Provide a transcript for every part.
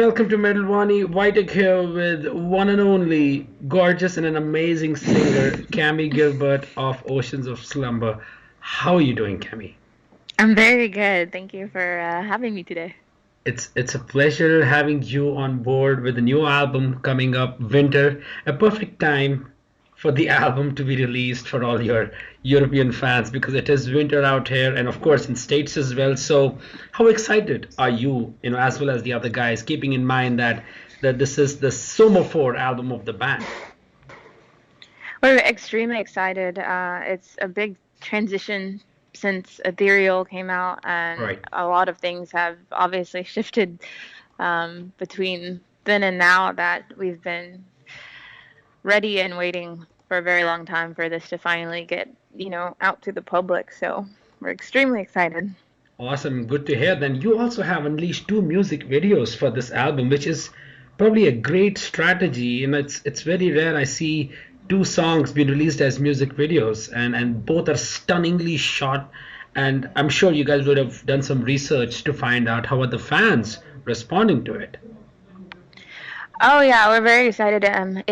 welcome to Metal Wani. Vitek here with one and only gorgeous and an amazing singer, Cammie Gilbert of Oceans of Slumber. How are you doing, Cammie? I'm very good. Thank you for having me today. It's a pleasure having you on board with a new album coming up, Winter. A perfect time for the album to be released for all your European fans because it is winter out here and of course in States as well. So how excited are you, as well as the other guys, keeping in mind that this is the Summer 4 album of the band? We're extremely excited. It's a big transition since Ethereal came out, and Right. a lot of things have obviously shifted between then and now that we've been ready and waiting for a very long time for this to finally get, out to the public. So we're extremely excited. Awesome, good to hear. Then you also have unleashed two music videos for this album, which is probably a great strategy. It's very rare I see two songs being released as music videos, and both are stunningly shot. And I'm sure you guys would have done some research to find out how are the fans responding to it. Oh yeah, we're very excited. I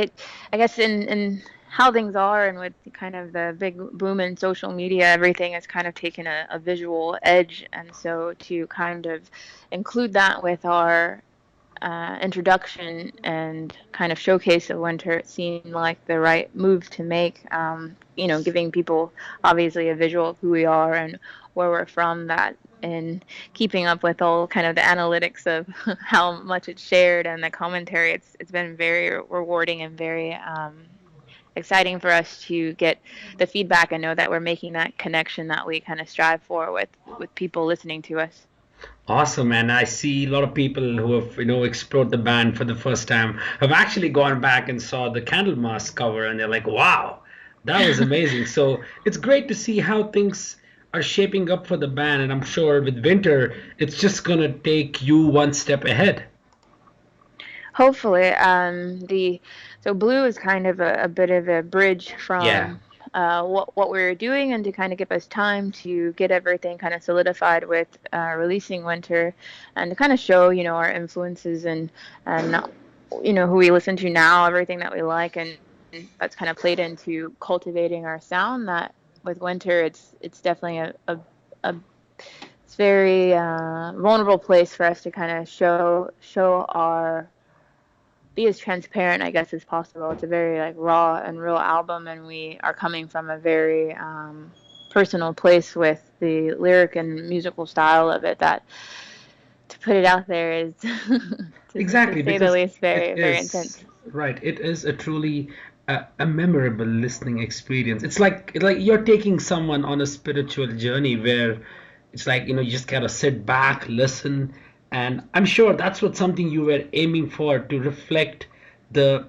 guess in how things are, and with kind of the big boom in social media, everything has kind of taken a visual edge, and so to kind of include that with our introduction and kind of showcase of winter, it seemed like the right move to make. Giving people obviously a visual of who we are and where we're from, that in keeping up with all kind of the analytics of how much it's shared and the commentary, it's been very rewarding and very exciting for us to get the feedback and know that we're making that connection that we kind of strive for with people listening to us. Awesome, and I see a lot of people who have explored the band for the first time have actually gone back and saw the Candlemas cover, and they're like, "Wow, that was amazing!" So it's great to see how things are shaping up for the band, and I'm sure with Winter, it's just gonna take you one step ahead. Hopefully, the so Blue is kind of a bit of a bridge Yeah, from what we're doing, and to kind of give us time to get everything kind of solidified with releasing Winter, and to kind of show our influences and who we listen to now, everything that we like, and that's kind of played into cultivating our sound. That with Winter, it's definitely a it's very vulnerable place for us to kind of show our be as transparent, I guess, as possible. It's a very like raw and real album, and we are coming from a very personal place with the lyric and musical style of it. That to put it out there is, to exactly, say the because least, it very very is intense. right. It is a truly a memorable listening experience. It's like you're taking someone on a spiritual journey where it's like you just gotta sit back, listen, and I'm sure that's what something you were aiming for to reflect the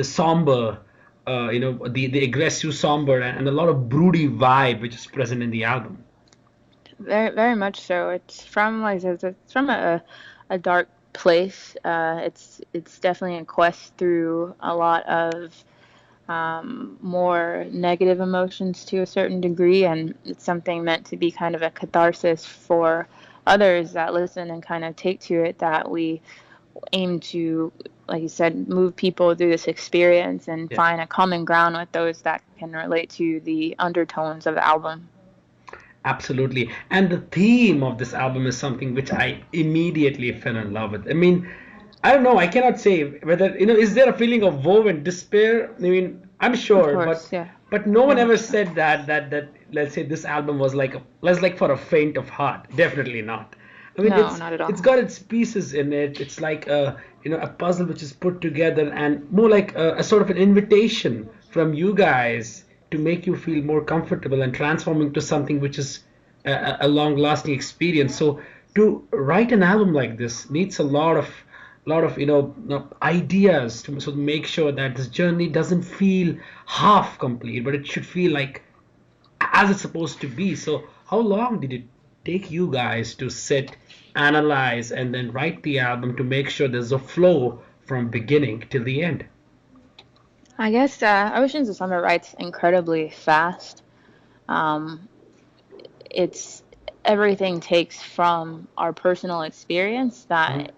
somber, the aggressive somber and a lot of broody vibe which is present in the album. Very very much so. It's from like it's from a dark place. It's definitely a quest through a lot of more negative emotions to a certain degree, and it's something meant to be kind of a catharsis for others that listen and kind of take to it, that we aim to, like you said, move people through this experience and Yeah. find a common ground with those that can relate to the undertones of the album. Absolutely. And the theme of this album is something which I immediately fell in love with. I mean, I don't know, I cannot say whether, is there a feeling of woe and despair? I mean, I'm Of sure, but course, yeah, but no one very ever much so. said that let's say this album was like for a faint of heart. Definitely not. I mean, No, it's not at all. it's got its pieces in it. It's like a puzzle which is put together and more like a sort of an invitation from you guys to make you feel more comfortable and transforming to something which is a long lasting experience. So to write an album like this needs a lot of ideas to make sure that this journey doesn't feel half complete, but it should feel like as it's supposed to be. So how long did it take you guys to sit, analyze, and then write the album to make sure there's a flow from beginning till the end? I guess Oceans of Summer writes incredibly fast. Um, it's everything takes from our personal experience Mhm. that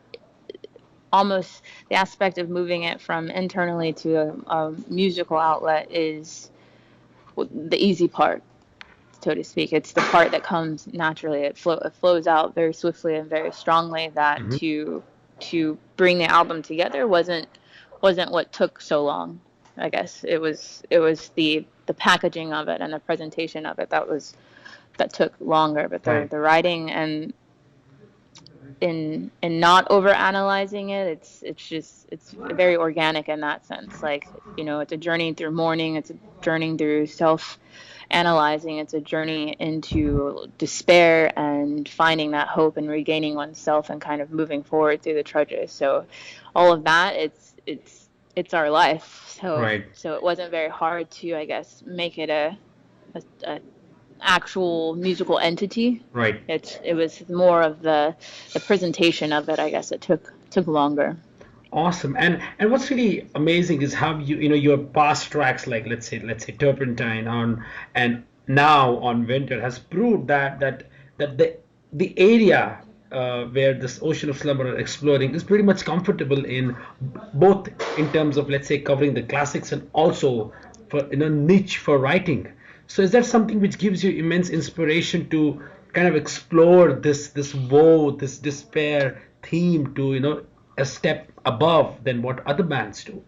almost the aspect of moving it from internally to a musical outlet is the easy part, so to speak. It's the part that comes naturally. It flows out very swiftly and very strongly. That Hmm. to bring the album together wasn't what took so long. I guess it was the packaging of it and the presentation of it that took longer. But Right. the writing and in not over analyzing it, it's very organic in that sense. Like, it's a journey through mourning, it's a journey through self analyzing, it's a journey into despair and finding that hope and regaining oneself and kind of moving forward through the trudges. So all of that, it's our life. So Right. so it wasn't very hard to, I guess, make it a actual musical entity. Right. It was more of the presentation of it. I guess it took longer. Awesome. And what's really amazing is how your past tracks, like let's say Turpentine on and now on Winter, has proved that the area where this Ocean of Slumber are exploring is pretty much comfortable in both in terms of, let's say, covering the classics and also for niche for writing. So is that something which gives you immense inspiration to kind of explore this woe, this despair theme to a step above than what other bands do?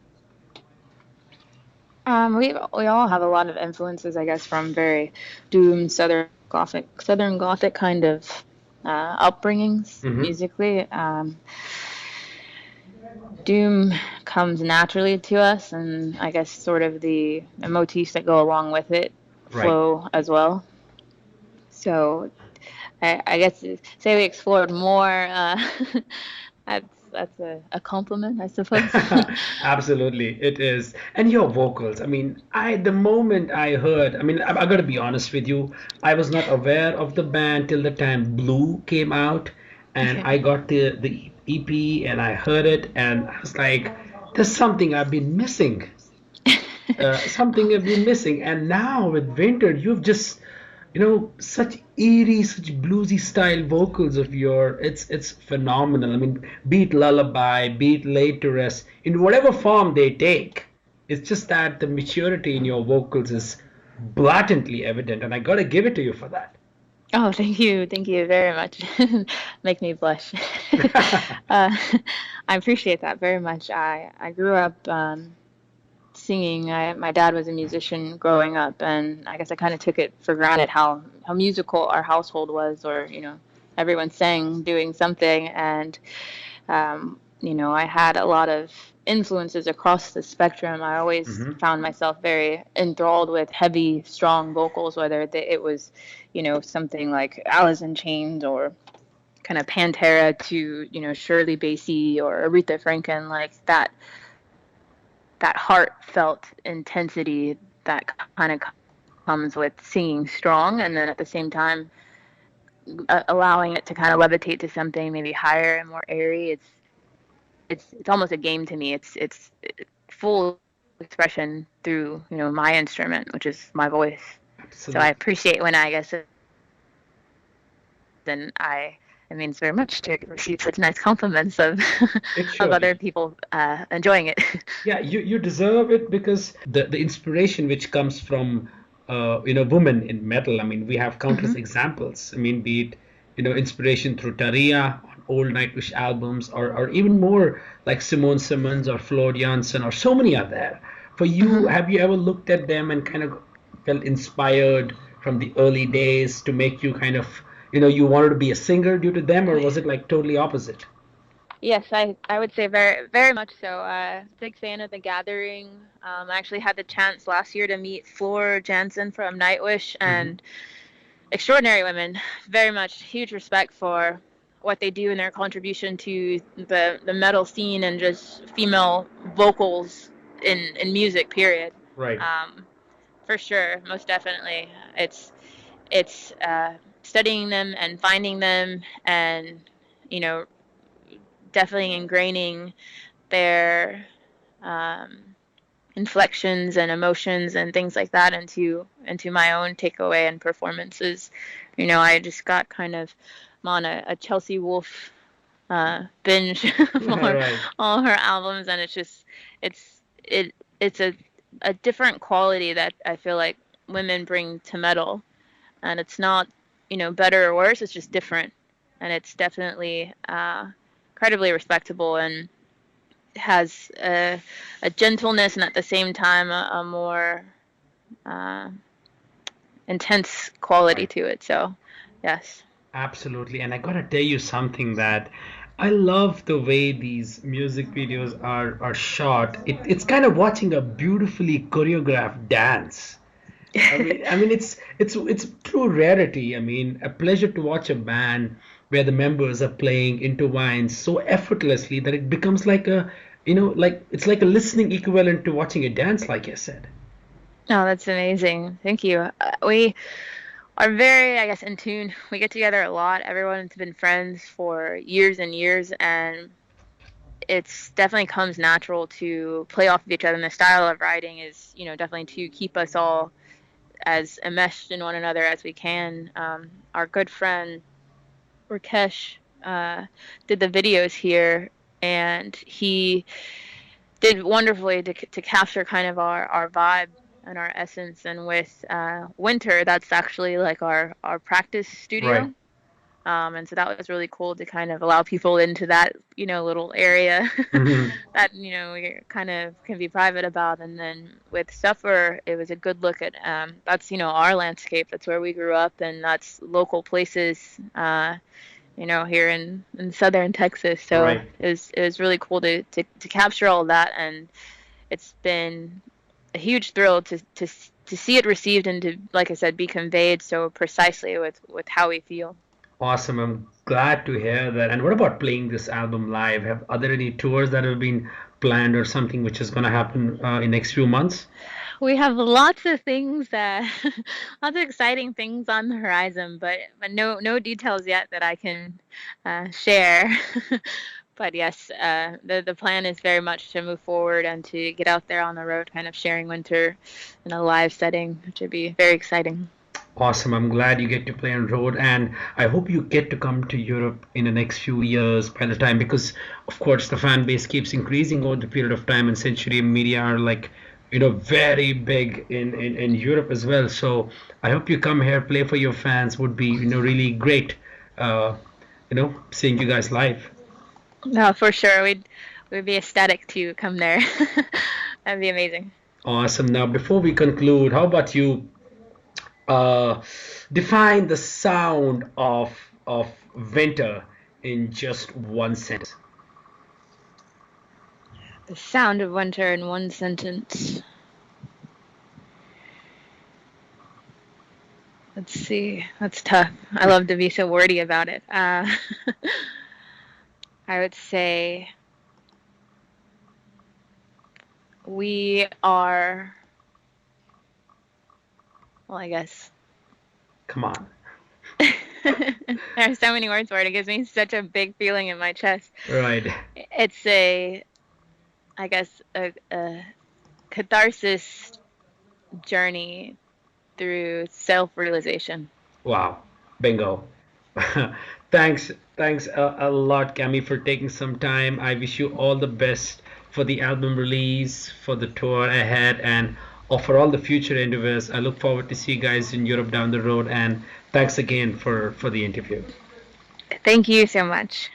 We all have a lot of influences, I guess, from very doom Southern Gothic kind of upbringings Hmm. musically. Doom comes naturally to us, and I guess sort of the motifs that go along with it Right. flow as well. So I guess say we explored more. That's a compliment, I suppose. Absolutely, it is. And your vocals, I mean, the moment I heard, I mean, I gotta be honest with you, I was not aware of the band till the time Blue came out, and I Okay. got the EP and I heard it, and I was like, there's something I've been missing. Something I've been missing. And now with Winter, you've just, such eerie, such bluesy style vocals of your. It's phenomenal. I mean, beat lullaby, beat laid to rest, in whatever form they take. It's just that the maturity in your vocals is blatantly evident, and I gotta give it to you for that. Oh, thank you very much. Make me blush. uh, I appreciate that very much. I grew up singing. My dad was a musician growing up, and I guess I kind of took it for granted how musical our household was, or everyone sang, doing something, and I had a lot of influences across the spectrum. I always Hmm. found myself very enthralled with heavy, strong vocals, whether it was, something like Alice in Chains or kind of Pantera to, Shirley Bassey or Aretha Franklin, like that heartfelt intensity that kind of comes with singing strong, and then at the same time allowing it to kind of levitate to something maybe higher and more airy. It's almost a game to me. It's full expression through my instrument, which is my voice. So I Absolutely. appreciate when I guess then it means very much to receive such nice compliments of It of surely. other people enjoying it. Yeah, you deserve it because the inspiration which comes from women in metal. I mean, we have countless Hmm. examples. I mean, be it inspiration through Taria on old Nightwish albums, or even more like Simone Simmons or Floyd Jansen, or so many are there. For you, Hmm. have you ever looked at them and kind of felt inspired from the early days to make you kind of you wanted to be a singer due to them, or was it like totally opposite? Yes, I would say very very much so. Big fan of The Gathering. I actually had the chance last year to meet Floor Jansen from Nightwish, Hmm. and extraordinary women. Very much huge respect for what they do and their contribution to the metal scene and just female vocals in music. Period. Right. Um, for sure, most definitely. It's studying them and finding them and you know definitely ingraining their um, inflections and emotions and things like that into my own takeaway and performances. I just got kind of I'm on a Chelsea Wolfe binge All right. all her albums, and it's a different quality that I feel like women bring to metal, and it's not, better or worse. It's just different, and it's definitely incredibly respectable and has a gentleness and at the same time a more uh, intense quality Right. to it. So, yes. Absolutely. And I gotta tell you something that I love the way these music videos are shot. It's kind of watching a beautifully choreographed dance. I mean, it's true rarity. I mean, a pleasure to watch a band where the members are playing intertwined so effortlessly that it becomes like like it's like a listening equivalent to watching a dance, like I said. Oh, that's amazing. Thank you. We are very, I guess, in tune. We get together a lot. Everyone's been friends for years and years, and it's definitely comes natural to play off of each other. And the style of writing is, definitely to keep us all as enmeshed in one another as we can. Our good friend Rakesh did the videos here, and he did wonderfully to capture kind of our vibe and our essence. And with Winter, that's actually like our practice Right. studio. And so that was really cool to kind of allow people into that, little area Hmm. that, we kind of can be private about. And then with Suffer, it was a good look at that's, our landscape. That's where we grew up, and that's local places, here in southern Texas. So Right. it was really cool to capture all that, and it's been a huge thrill to see it received and to, like I said, be conveyed so precisely with how we feel. Awesome. I'm glad to hear that. And what about playing this album live? Are there any tours that have been planned or something which is going to happen in next few months? We have lots of things that lots of exciting things on the horizon, but no details yet that I can share. But yes, the plan is very much to move forward and to get out there on the road, kind of sharing Winter in a live setting, which would be very exciting. Awesome. I'm glad you get to play on road, and I hope you get to come to Europe in the next few years by the time, because of course the fan base keeps increasing over the period of time, and Century Media are like, very big in Europe as well. So I hope you come here, play for your fans. Would be, really great, seeing you guys live. No, for sure, we'd be ecstatic to come there. That'd be amazing. Awesome. Now, before we conclude, how about you uh, define the sound of winter in just one sentence? The sound of winter in one sentence. Let's see. That's tough. I love to be so wordy about it. I would say we are, well, I guess. Come on. There are so many words for it. It gives me such a big feeling in my chest. Right. It's I guess, a catharsis journey through self-realization. Wow. Bingo. Thanks. Thanks a lot, Cami, for taking some time. I wish you all the best for the album release, for the tour ahead, and for all the future endeavors. I look forward to see you guys in Europe down the road. And thanks again for the interview. Thank you so much.